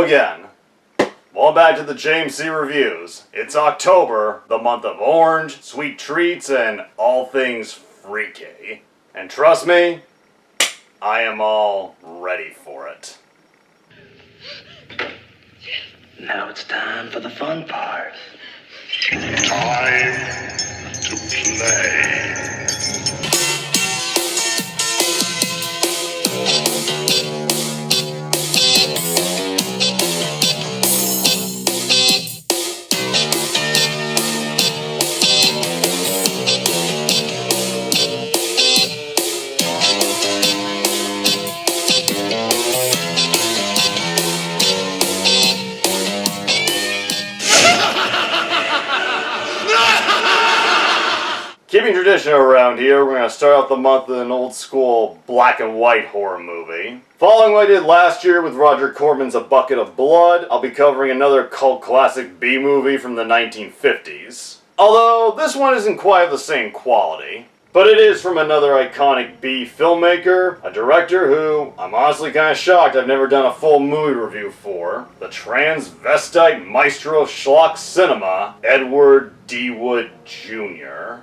Hello again. Welcome back to the JMC Reviews. It's October, the month of orange, sweet treats, and all things freaky. And trust me, I am all ready for it. Now it's time for the fun part. Time to play. Keeping tradition around here, we're going to start out the month with an old school black and white horror movie. Following what I did last year with Roger Corman's A Bucket of Blood, I'll be covering another cult classic B movie from the 1950s. Although, this one isn't quite of the same quality. But it is from another iconic B filmmaker, a director who, I'm honestly kind of shocked I've never done a full movie review for, the transvestite maestro of schlock cinema, Edward D. Wood Jr.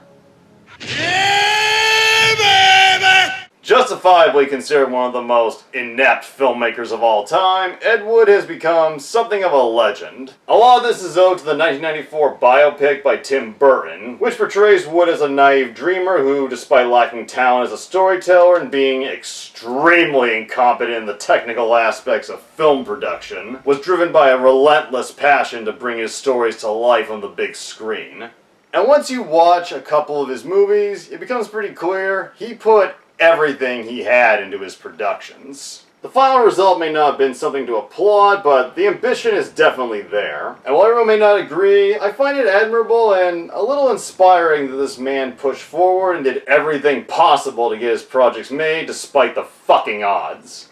Yeah, baby! Justifiably considered one of the most inept filmmakers of all time, Ed Wood has become something of a legend. A lot of this is owed to the 1994 biopic by Tim Burton, which portrays Wood as a naive dreamer who, despite lacking talent as a storyteller and being extremely incompetent in the technical aspects of film production, was driven by a relentless passion to bring his stories to life on the big screen. And once you watch a couple of his movies, it becomes pretty clear he put everything he had into his productions. The final result may not have been something to applaud, but the ambition is definitely there. And while everyone may not agree, I find it admirable and a little inspiring that this man pushed forward and did everything possible to get his projects made despite the fucking odds.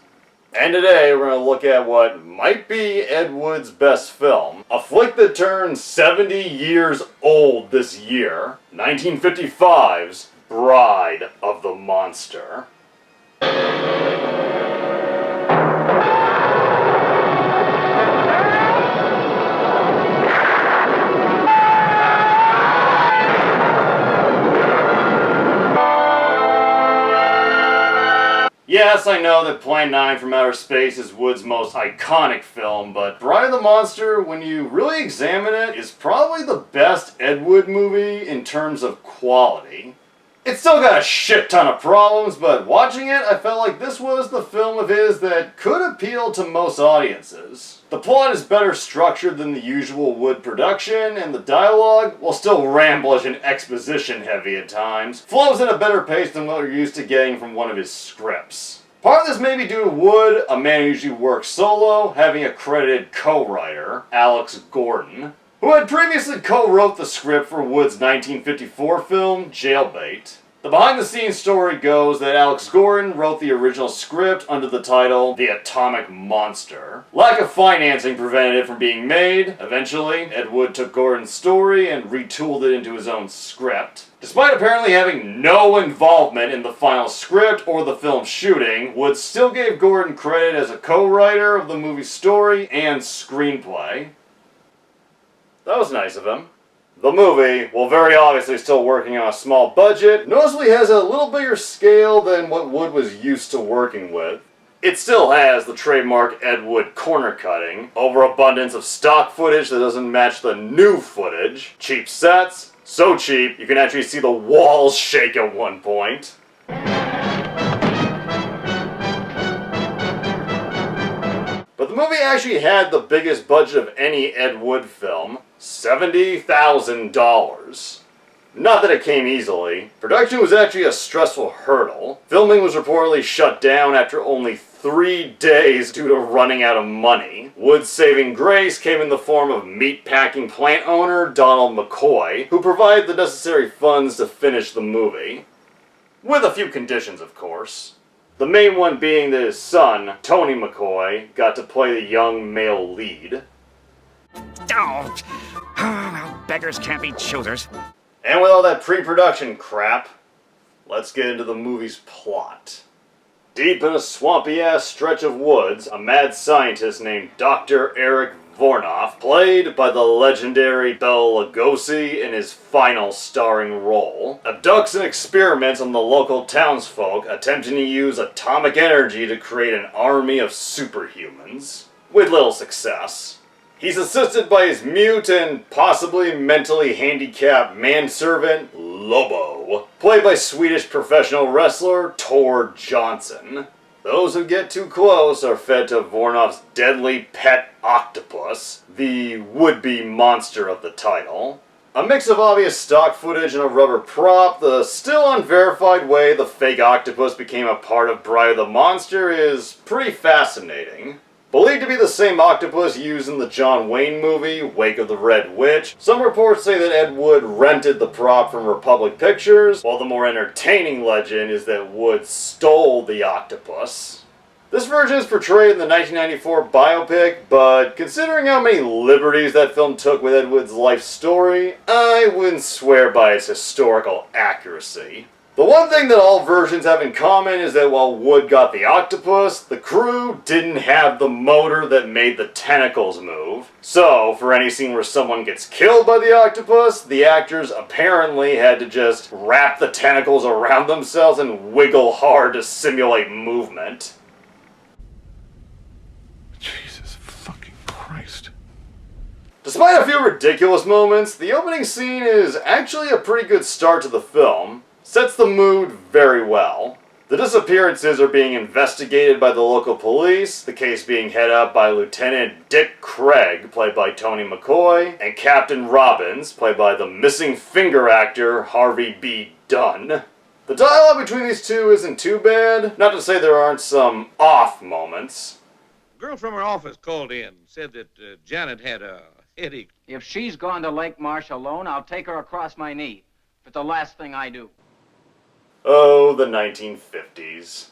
And today we're going to look at what might be Ed Wood's best film, a flick that turns 70 years old this year, 1955's Bride of the Monster. Yes, I know that Plan 9 from Outer Space is Wood's most iconic film, but Bride of the Monster, when you really examine it, is probably the best Ed Wood movie in terms of quality. It's still got a shit ton of problems, but watching it, I felt like this was the film of his that could appeal to most audiences. The plot is better structured than the usual Wood production, and the dialogue, while still ramblish and exposition heavy at times, flows at a better pace than what we're used to getting from one of his scripts. Part of this may be due to Wood, a man who usually works solo, having a credited co-writer, Alex Gordon, who had previously co-wrote the script for Wood's 1954 film, Jailbait. The behind-the-scenes story goes that Alex Gordon wrote the original script under the title The Atomic Monster. Lack of financing prevented it from being made. Eventually, Ed Wood took Gordon's story and retooled it into his own script. Despite apparently having no involvement in the final script or the film's shooting, Wood still gave Gordon credit as a co-writer of the movie's story and screenplay. That was nice of him. The movie, while very obviously still working on a small budget, noticeably has a little bigger scale than what Wood was used to working with. It still has the trademark Ed Wood corner cutting, overabundance of stock footage that doesn't match the new footage, cheap sets, so cheap you can actually see the walls shake at one point. But the movie actually had the biggest budget of any Ed Wood film, $70,000. Not that it came easily. Production was actually a stressful hurdle. Filming was reportedly shut down after only 3 days due to running out of money. Wood's saving grace came in the form of meatpacking plant owner Donald McCoy, who provided the necessary funds to finish the movie. With a few conditions, of course. The main one being that his son, Tony McCoy, got to play the young male lead. Oh, well, beggars can't be choosers. And with all that pre-production crap, let's get into the movie's plot. Deep in a swampy-ass stretch of woods, a mad scientist named Dr. Eric Vornoff, played by the legendary Bela Lugosi in his final starring role, abducts and experiments on the local townsfolk, attempting to use atomic energy to create an army of superhumans, with little success. He's assisted by his mute and possibly mentally handicapped manservant, Lobo, played by Swedish professional wrestler Tor Johnson. Those who get too close are fed to Vornoff's deadly pet octopus, the would-be monster of the title. A mix of obvious stock footage and a rubber prop, the still unverified way the fake octopus became a part of Bride of the Monster is pretty fascinating. Believed to be the same octopus used in the John Wayne movie, Wake of the Red Witch, some reports say that Ed Wood rented the prop from Republic Pictures, while the more entertaining legend is that Wood stole the octopus. This version is portrayed in the 1994 biopic, but considering how many liberties that film took with Ed Wood's life story, I wouldn't swear by its historical accuracy. The one thing that all versions have in common is that while Wood got the octopus, the crew didn't have the motor that made the tentacles move. So, for any scene where someone gets killed by the octopus, the actors apparently had to just wrap the tentacles around themselves and wiggle hard to simulate movement. Jesus fucking Christ. Despite a few ridiculous moments, the opening scene is actually a pretty good start to the film. Sets the mood very well. The disappearances are being investigated by the local police, the case being headed up by Lieutenant Dick Craig, played by Tony McCoy, and Captain Robbins, played by the missing finger actor Harvey B. Dunn. The dialogue between these two isn't too bad, not to say there aren't some off moments. A girl from her office called in, said that Janet had a headache. If she's gone to Lake Marsh alone, I'll take her across my knee. It's the last thing I do. Oh, the 1950s.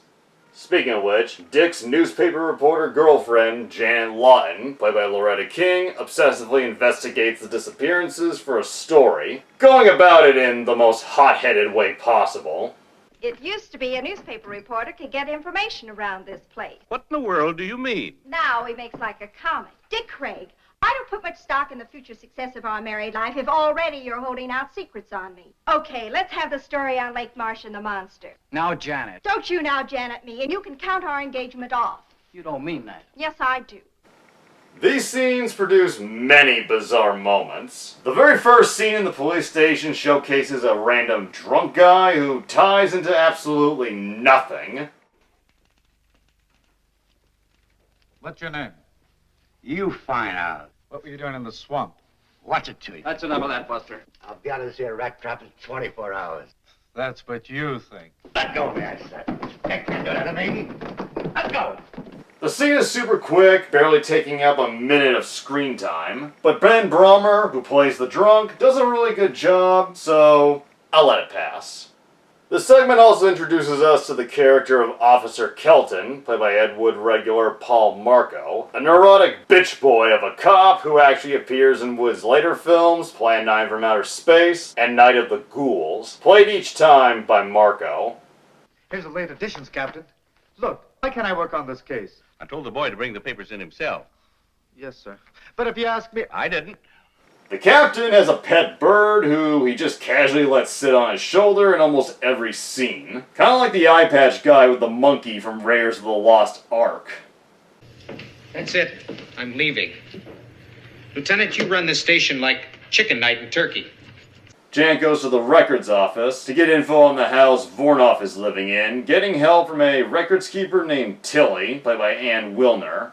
Speaking of which, Dick's newspaper reporter girlfriend, Janet Lawton, played by Loretta King, obsessively investigates the disappearances for a story, going about it in the most hot-headed way possible. It used to be a newspaper reporter could get information around this place. What in the world do you mean? Now he makes like a comic. Dick Craig, I don't put much stock in the future success of our married life if already you're holding out secrets on me. Okay, let's have the story on Lake Marsh and the monster. Now, Janet. Don't you now Janet me, and you can count our engagement off. You don't mean that. Yes, I do. These scenes produce many bizarre moments. The very first scene in the police station showcases a random drunk guy who ties into absolutely nothing. What's your name? You find out. What were you doing in the swamp? What's it to you? That's enough of that, Buster. I'll be out of this here rat trap in 24 hours. That's what you think. Let go of me, I said. Take your gun out of me. Let go. The scene is super quick, barely taking up a minute of screen time, but Ben Brommer, who plays the drunk, does a really good job, so I'll let it pass. This segment also introduces us to the character of Officer Kelton, played by Ed Wood regular Paul Marco, a neurotic bitch boy of a cop who actually appears in Wood's later films, Plan 9 from Outer Space and Night of the Ghouls, played each time by Marco. Here's the late editions, Captain. Look, why can't I work on this case? I told the boy to bring the papers in himself. Yes, sir. But if you ask me... I didn't. The captain has a pet bird who he just casually lets sit on his shoulder in almost every scene. Kind of like the eye patch guy with the monkey from Raiders of the Lost Ark. That's it. I'm leaving. Lieutenant, you run this station like chicken night in Turkey. Jan goes to the records office to get info on the house Vornoff is living in, getting help from a records keeper named Tilly, played by Ann Wilner.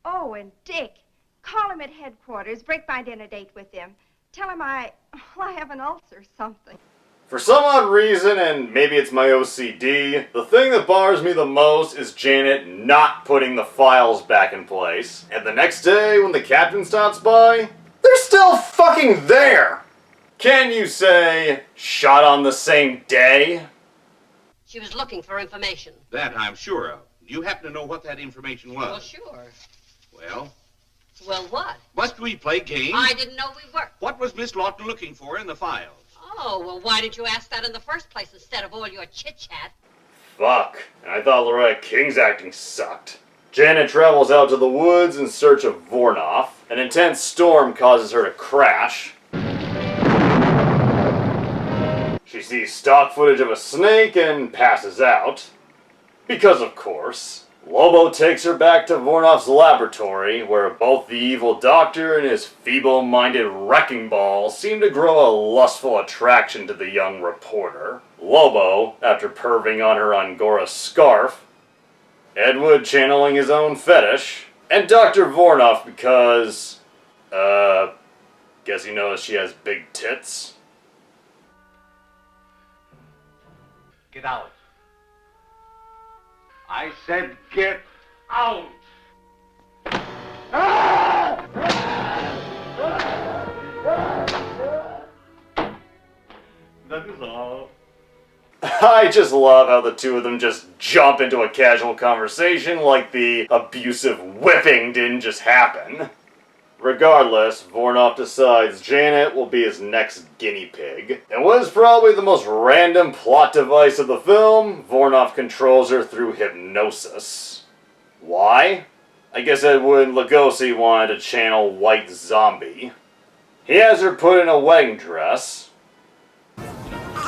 Oh, and Dick, call him at headquarters, break my dinner date with him. Tell him I have an ulcer or something. For some odd reason, and maybe it's my OCD, the thing that bothers me the most is Janet not putting the files back in place. And the next day, when the captain stops by, they're still fucking there! Can you say, shot on the same day? She was looking for information. That I'm sure of. Do you happen to know what that information was? Well, sure. Well? Well, what? Must we play games? I didn't know we were. What was Miss Lawton looking for in the files? Oh, well, why did you ask that in the first place instead of all your chit-chat? Fuck, and I thought Loretta King's acting sucked. Janet travels out to the woods in search of Vornoff. An intense storm causes her to crash. She sees stock footage of a snake and passes out. Because of course. Lobo takes her back to Vornoff's laboratory, where both the evil doctor and his feeble-minded wrecking ball seem to grow a lustful attraction to the young reporter. Lobo, after perving on her Angora scarf, Edward channeling his own fetish, and Dr. Vornoff because, guess he knows she has big tits. Get out. I said get out! That is all. I just love how the two of them just jump into a casual conversation like the abusive whipping didn't just happen. Regardless, Vornoff decides Janet will be his next guinea pig. And what is probably the most random plot device of the film, Vornoff controls her through hypnosis. Why? I guess Edward Lugosi wanted to channel White Zombie. He has her put in a wedding dress.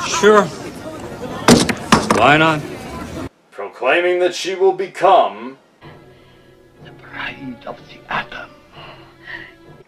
Sure. Why not? Proclaiming that she will become The bride of the atom.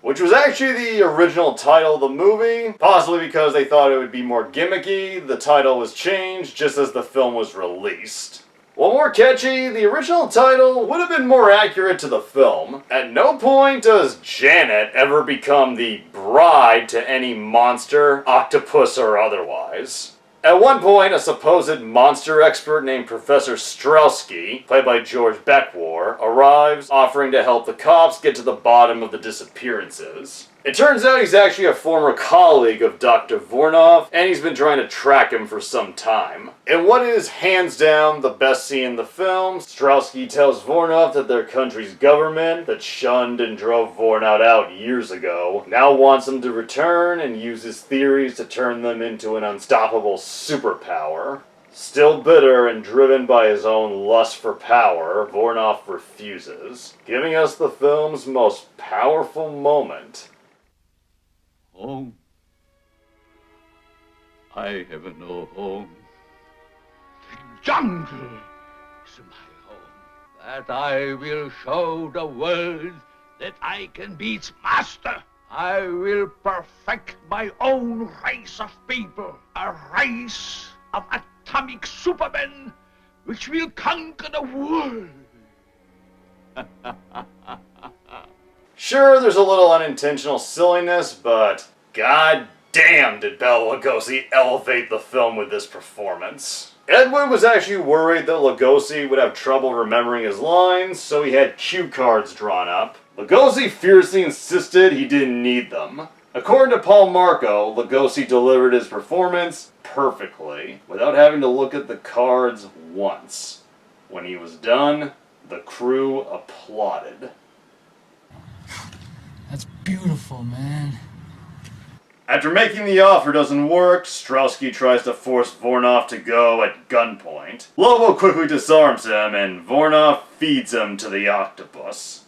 which was actually the original title of the movie. Possibly because they thought it would be more gimmicky, the title was changed just as the film was released. While more catchy, the original title would have been more accurate to the film. At no point does Janet ever become the bride to any monster, octopus or otherwise. At one point, a supposed monster expert named Professor Strelsky, played by George Beckwar, arrives, offering to help the cops get to the bottom of the disappearances. It turns out he's actually a former colleague of Dr. Vornoff, and he's been trying to track him for some time. In what is hands down the best scene in the film, Strelsky tells Vornoff that their country's government, that shunned and drove Vornoff out years ago, now wants him to return and use his theories to turn them into an unstoppable superpower. Still bitter and driven by his own lust for power, Vornoff refuses, giving us the film's most powerful moment. Home. I have no home. The jungle is my home. That I will show the world that I can be its master. I will perfect my own race of people. A race of atomic supermen which will conquer the world. Sure, there's a little unintentional silliness, but god damn did Bela Lugosi elevate the film with this performance. Edward was actually worried that Lugosi would have trouble remembering his lines, so he had cue cards drawn up. Lugosi fiercely insisted he didn't need them. According to Paul Marco, Lugosi delivered his performance perfectly, without having to look at the cards once. When he was done, the crew applauded. That's beautiful, man. After making the offer doesn't work, Strelsky tries to force Vornoff to go at gunpoint. Lobo quickly disarms him, and Vornoff feeds him to the octopus.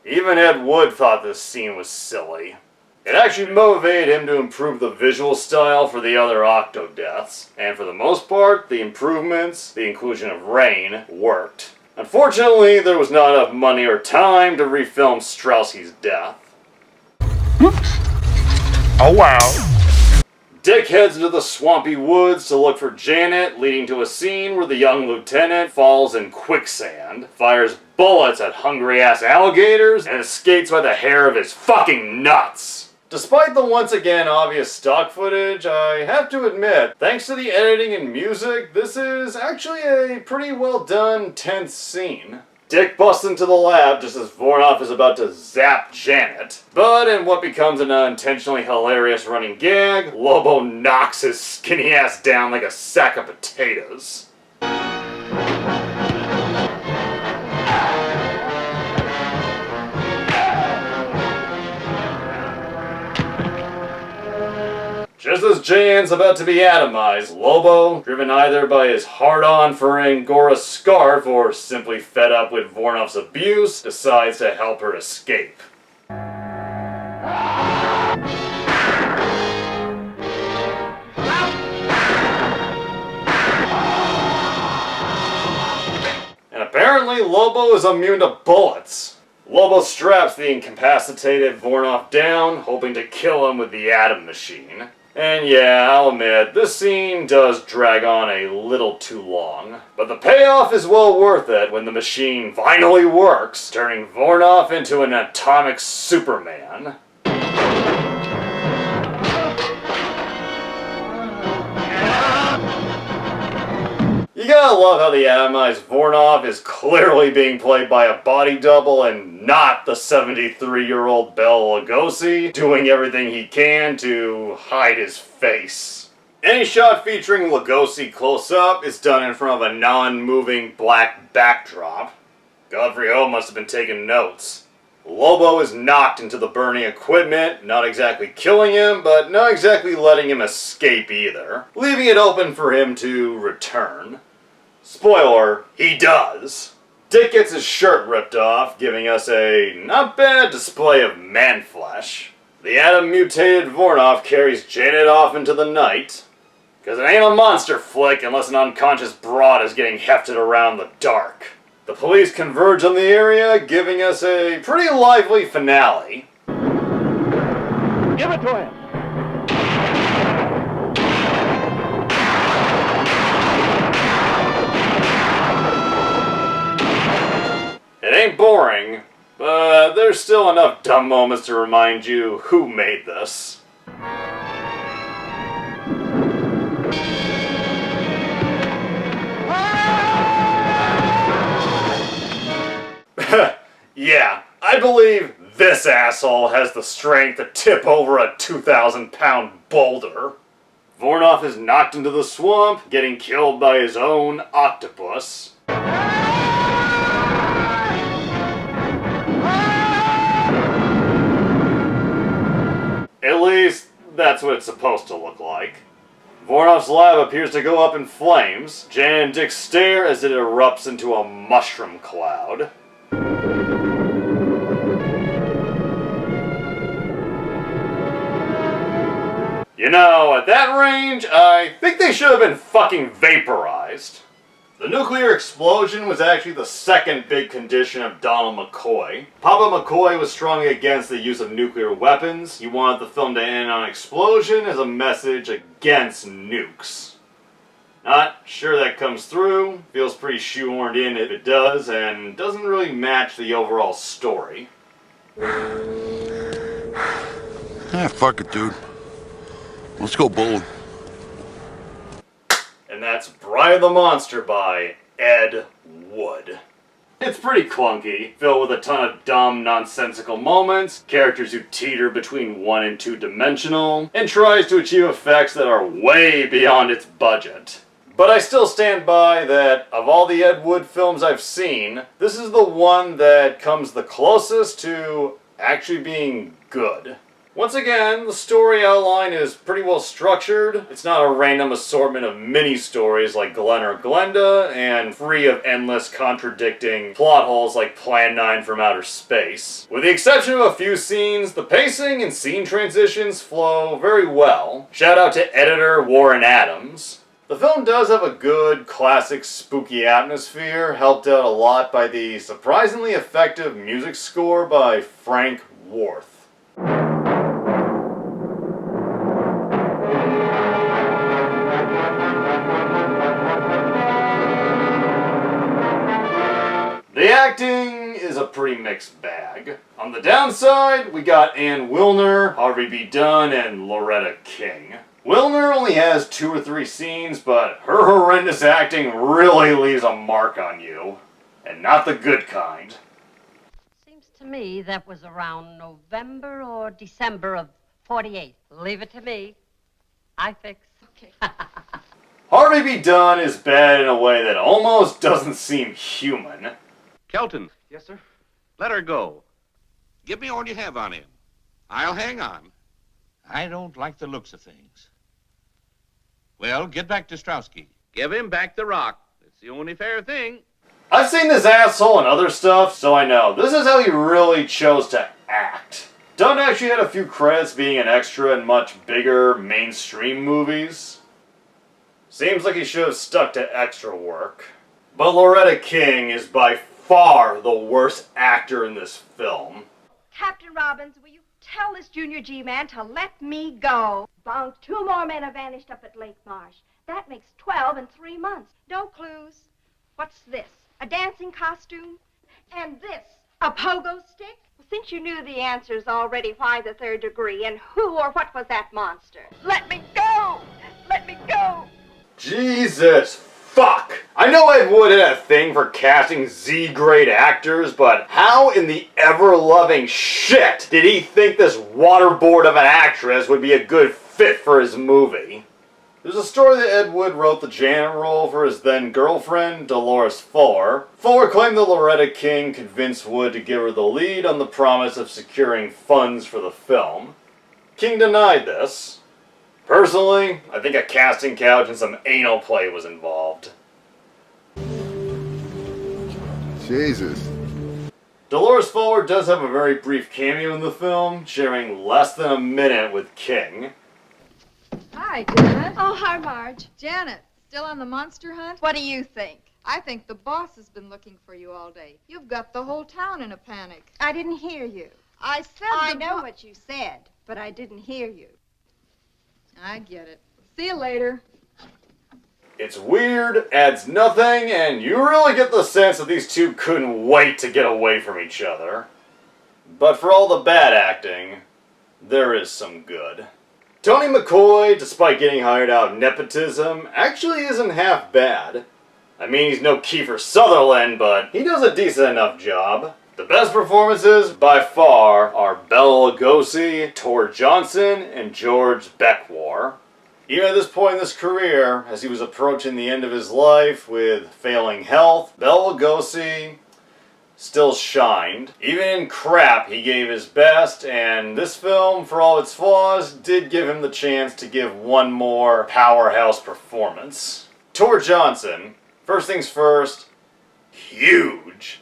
Even Ed Wood thought this scene was silly. It actually motivated him to improve the visual style for the other Octo-deaths, and for the most part, the improvements, the inclusion of rain, worked. Unfortunately, there was not enough money or time to refilm Strelsky's death. Oh wow. Dick heads into the swampy woods to look for Janet, leading to a scene where the young lieutenant falls in quicksand, fires bullets at hungry-ass alligators, and escapes by the hair of his fucking nuts. Despite the once again obvious stock footage, I have to admit, thanks to the editing and music, this is actually a pretty well done, tense scene. Dick busts into the lab just as Vornoff is about to zap Janet. But in what becomes an unintentionally hilarious running gag, Lobo knocks his skinny ass down like a sack of potatoes. Just as Jan's about to be atomized, Lobo, driven either by his hard-on for Angora scarf or simply fed up with Vornoff's abuse, decides to help her escape. And apparently Lobo is immune to bullets. Lobo straps the incapacitated Vornoff down, hoping to kill him with the Atom Machine. And yeah, I'll admit, this scene does drag on a little too long. But the payoff is well worth it when the machine finally works, turning Vornoff into an atomic Superman. You gotta love how the atomized Vornoff is clearly being played by a body double and not the 73-year-old Bela Lugosi doing everything he can to hide his face. Any shot featuring Lugosi close up is done in front of a non-moving black backdrop. Godfrey Ho must have been taking notes. Lobo is knocked into the burning equipment, not exactly killing him, but not exactly letting him escape either, leaving it open for him to return. Spoiler, he does. Dick gets his shirt ripped off, giving us a not bad display of man flesh. The atom-mutated Vornoff carries Janet off into the night, because it ain't a monster flick unless an unconscious broad is getting hefted around the dark. The police converge on the area, giving us a pretty lively finale. Give it to him! It ain't boring, but there's still enough dumb moments to remind you who made this. Yeah, I believe this asshole has the strength to tip over a 2,000-pound boulder. Vornoff is knocked into the swamp, getting killed by his own octopus. At least, that's what it's supposed to look like. Vornoff's lab appears to go up in flames. Jan and Dick stare as it erupts into a mushroom cloud. You know, at that range, I think they should have been fucking vaporized. The nuclear explosion was actually the second big condition of Donald McCoy. Papa McCoy was strongly against the use of nuclear weapons. He wanted the film to end on an explosion as a message against nukes. Not sure that comes through, feels pretty shoehorned in if it does, and doesn't really match the overall story. Ah, fuck it, dude. Let's go bold. And that's Bride the Monster by Ed Wood. It's pretty clunky, filled with a ton of dumb, nonsensical moments, characters who teeter between 1 and 2 dimensional, and tries to achieve effects that are way beyond its budget. But I still stand by that, of all the Ed Wood films I've seen, this is the one that comes the closest to actually being good. Once again, the story outline is pretty well structured. It's not a random assortment of mini-stories like Glenn or Glenda, and free of endless contradicting plot holes like Plan 9 from Outer Space. With the exception of a few scenes, the pacing and scene transitions flow very well. Shout out to editor Warren Adams. The film does have a good, classic, spooky atmosphere, helped out a lot by the surprisingly effective music score by Frank Worth. The acting is a pretty mixed bag. On the downside, we got Ann Wilner, Harvey B. Dunn, and Loretta King. Wilner only has 2 or 3 scenes, but her horrendous acting really leaves a mark on you. and not the good kind. Seems to me that was around November or December of 48. Leave it to me. I fix. Okay. Harvey B. Dunn is bad in a way that almost doesn't seem human. Kelton, Yes, sir? let her go. Give me all you have on him. I'll hang on. I don't like the looks of things. Well, get back to Strowski. Give him back the rock. It's the only fair thing. I've seen this asshole in other stuff, so I know. This is how he really chose to act. Dunn actually had a few credits being an extra in much bigger mainstream movies. Seems like he should have stuck to extra work. But Loretta King is by far the worst actor in this film. Captain Robbins, will you tell this Junior G man to let me go? Bunk, 2 more men have vanished up at Lake Marsh. That makes 12 in 3 months. No clues. What's this? A dancing costume? And this, a pogo stick? Well, since you knew the answers already, why the 3rd degree? And who or what was that monster? Let me go! Let me go! Jesus fuck! I know Ed Wood had a thing for casting Z-grade actors, but how in the ever-loving shit did he think this waterboard of an actress would be a good fit for his movie? There's a story that Ed Wood wrote the Janet role for his then-girlfriend, Dolores Fuller. Fuller claimed that Loretta King convinced Wood to give her the lead on the promise of securing funds for the film. King denied this. Personally, I think a casting couch and some anal play was involved. Jesus. Dolores Fuller does have a very brief cameo in the film, sharing less than a minute with King. Hi, Janet. Oh, hi, Marge. Janet, still on the monster hunt? What do you think? I think the boss has been looking for you all day. You've got the whole town in a panic. I didn't hear you. I said I know what you said, but I didn't hear you. I get it. See you later. It's weird, adds nothing, and you really get the sense that these two couldn't wait to get away from each other. But for all the bad acting, there is some good. Tony McCoy, despite getting hired out of nepotism, actually isn't half bad. I mean, he's no Kiefer Sutherland, but he does a decent enough job. The best performances, by far, are Bela Lugosi, Tor Johnson, and George Beckwar. Even at this point in his career, as he was approaching the end of his life with failing health, Bela Lugosi still shined. Even in crap, he gave his best, and this film, for all its flaws, did give him the chance to give one more powerhouse performance. Tor Johnson, first things first, huge.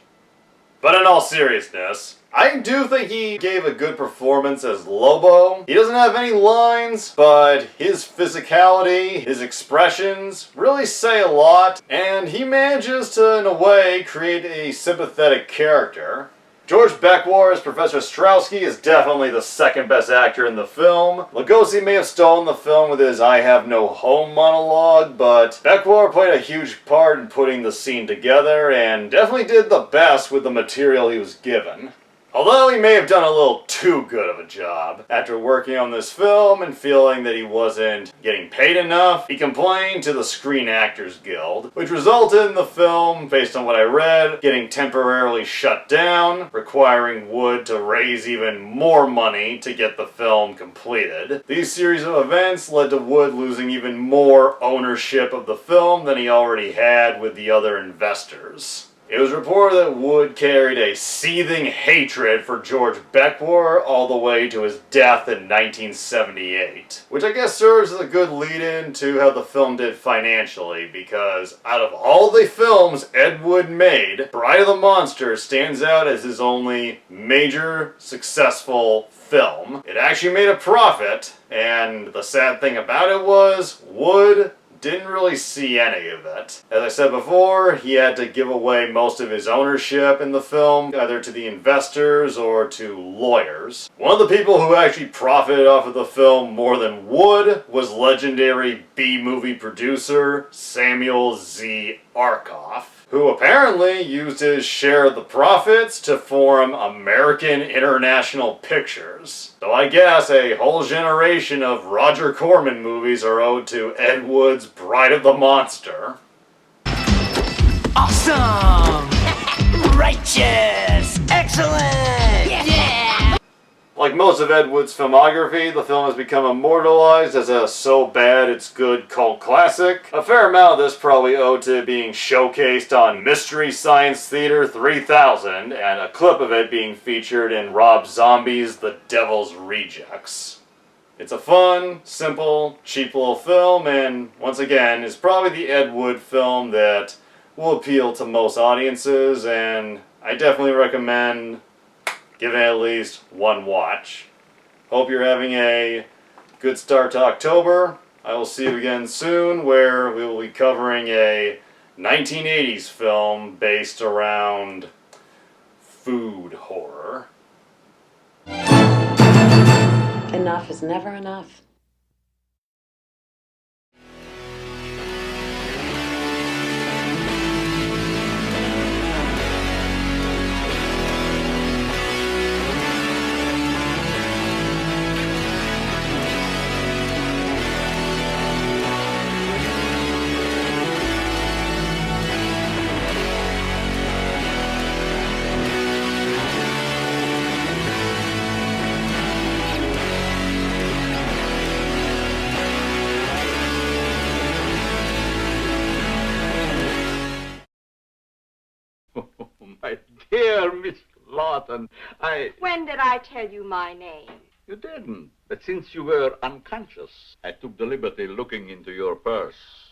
But in all seriousness, I do think he gave a good performance as Lobo. He doesn't have any lines, but his physicality, his expressions really say a lot, and he manages to, in a way, create a sympathetic character. George Beckwar as Professor Strowski is definitely the second best actor in the film. Lugosi may have stolen the film with his I have no home monologue, but Beckwar played a huge part in putting the scene together and definitely did the best with the material he was given. Although he may have done a little too good of a job. After working on this film and feeling that he wasn't getting paid enough, he complained to the Screen Actors Guild, which resulted in the film, based on what I read, getting temporarily shut down, requiring Wood to raise even more money to get the film completed. These series of events led to Wood losing even more ownership of the film than he already had with the other investors. It was reported that Wood carried a seething hatred for George Beckwar all the way to his death in 1978. Which I guess serves as a good lead-in to how the film did financially, because out of all the films Ed Wood made, Bride of the Monster stands out as his only major successful film. It actually made a profit, and the sad thing about it was, Wood didn't really see any of it. As I said before, he had to give away most of his ownership in the film, either to the investors or to lawyers. One of the people who actually profited off of the film more than Wood was legendary B-movie producer Samuel Z. Arkoff, who apparently used his share of the profits to form American International Pictures. So I guess a whole generation of Roger Corman movies are owed to Ed Wood's Bride of the Monster. Awesome! Righteous! Excellent! Yeah! Like most of Ed Wood's filmography, the film has become immortalized as a so bad it's good cult classic. A fair amount of this probably owed to being showcased on Mystery Science Theater 3000, and a clip of it being featured in Rob Zombie's The Devil's Rejects. It's a fun, simple, cheap little film, and once again, is probably the Ed Wood film that will appeal to most audiences, and I definitely recommend giving it at least one watch. Hope you're having a good start to October. I will see you again soon, where we will be covering a 1980s film based around food horror. Enough is never enough. My dear Miss Lawton, When did I tell you my name? You didn't. But since you were unconscious, I took the liberty looking into your purse.